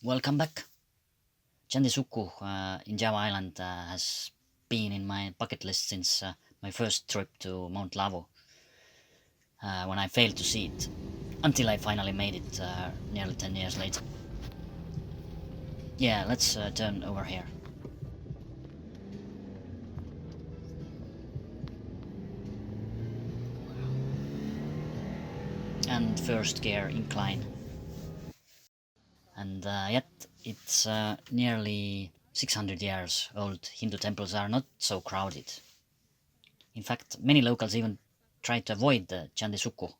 Welcome back. Candi Sukuh in Java Island has been in my bucket list since my first trip to Mount Lawu, when I failed to see it, until I finally made it nearly 10 years later. Yeah, let's turn over here. And first gear incline. And yet it's nearly 600 years old. Hindu temples are not so crowded. In fact, many locals even try to avoid the Candi Sukuh,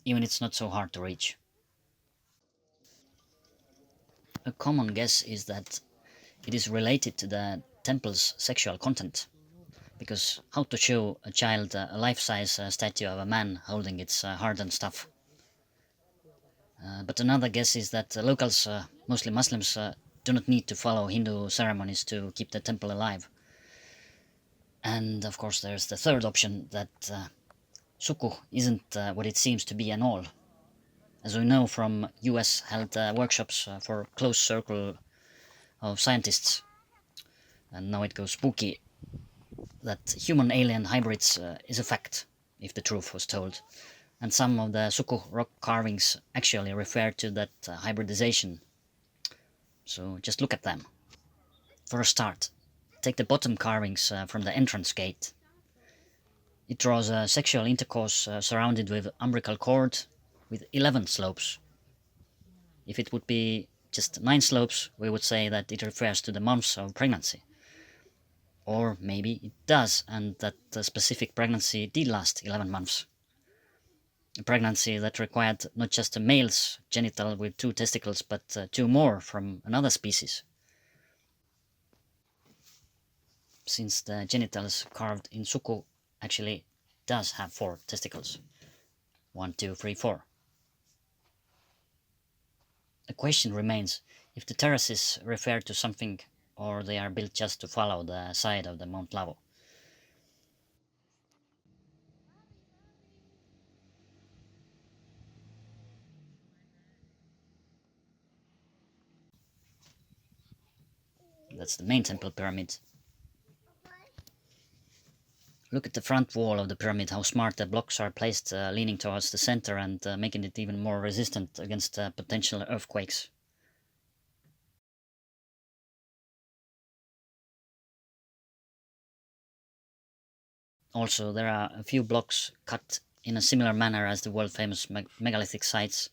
even it's not so hard to reach. A common guess is that it is related to the temple's sexual content, because how to show a child a life-size statue of a man holding its heart and stuff? But another guess is that locals, mostly Muslims, do not need to follow Hindu ceremonies to keep the temple alive. And of course there's the third option, that Sukuh isn't what it seems to be at all. As we know from US held workshops for close circle of scientists, and now it goes spooky, that human-alien hybrids is a fact, if the truth was told. And some of the Sukuh rock carvings actually refer to that hybridization. So just look at them. For a start, take the bottom carvings from the entrance gate. It draws a sexual intercourse surrounded with umbilical cord with 11 slopes. If it would be just 9 slopes, we would say that it refers to the months of pregnancy. Or maybe it does, and that the specific pregnancy did last 11 months. A pregnancy that required not just a male's genital with 2 testicles, but 2 more from another species. Since the genitals carved in Sukuh actually does have 4 testicles. 1, 2, 3, 4. The question remains if the terraces refer to something, or they are built just to follow the side of the Mount Lawu. That's the main temple pyramid. Look at the front wall of the pyramid, how smart the blocks are placed leaning towards the center and making it even more resistant against potential earthquakes. Also, there are a few blocks cut in a similar manner as the world famous megalithic sites,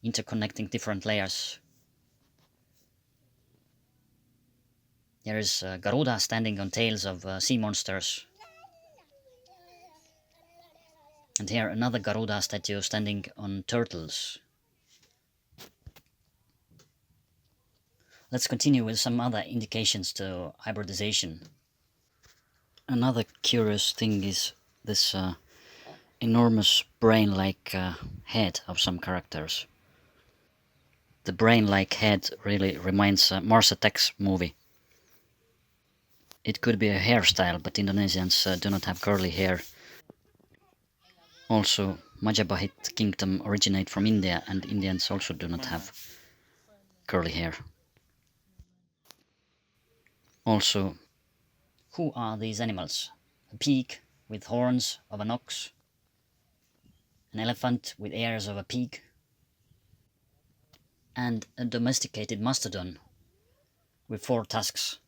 interconnecting different layers. There is Garuda standing on tails of sea monsters. And here another Garuda statue standing on turtles. Let's continue with some other indications to hybridization. Another curious thing is this enormous brain-like head of some characters. The brain-like head really reminds Mars Attacks movie. It could be a hairstyle, but Indonesians do not have curly hair. Also, Majapahit kingdom originate from India, and Indians also do not have curly hair. Also, who are these animals? A pig with horns of an ox, an elephant with ears of a pig, and a domesticated mastodon with 4 tusks,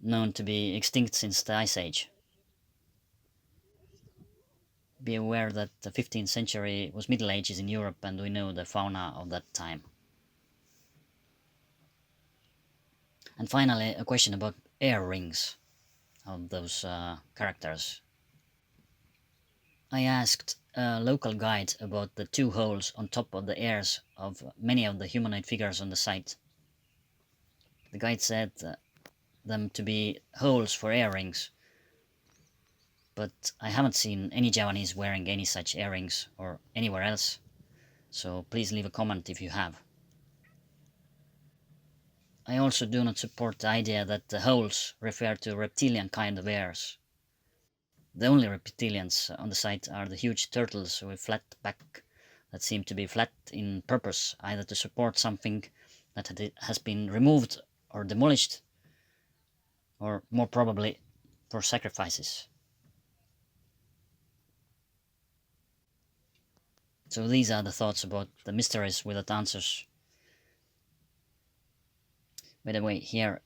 known to be extinct since the Ice Age. Be aware that the 15th century was Middle Ages in Europe, and we know the fauna of that time. And finally, a question about ear rings of those characters. I asked a local guide about the 2 holes on top of the ears of many of the humanoid figures on the site. The guide said them to be holes for earrings, but I haven't seen any Javanese wearing any such earrings or anywhere else, so please leave a comment if you have. I also do not support the idea that the holes refer to reptilian kind of ears. The only reptilians on the site are the huge turtles with flat back that seem to be flat in purpose, either to support something that has been removed or demolished, or more probably for sacrifices. So these are the thoughts about the mysteries without answers. By the way, here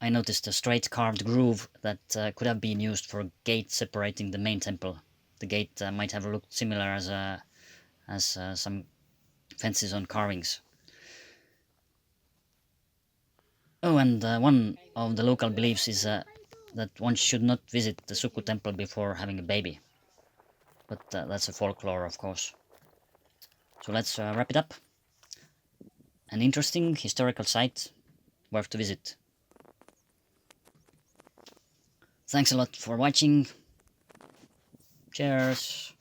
I noticed a straight carved groove that could have been used for a gate separating the main temple. The gate might have looked similar as some fences on carvings. Oh, and one of the local beliefs is that one should not visit the Sukuh temple before having a baby. But that's a folklore, of course. So let's wrap it up. An interesting historical site worth to visit. Thanks a lot for watching. Cheers.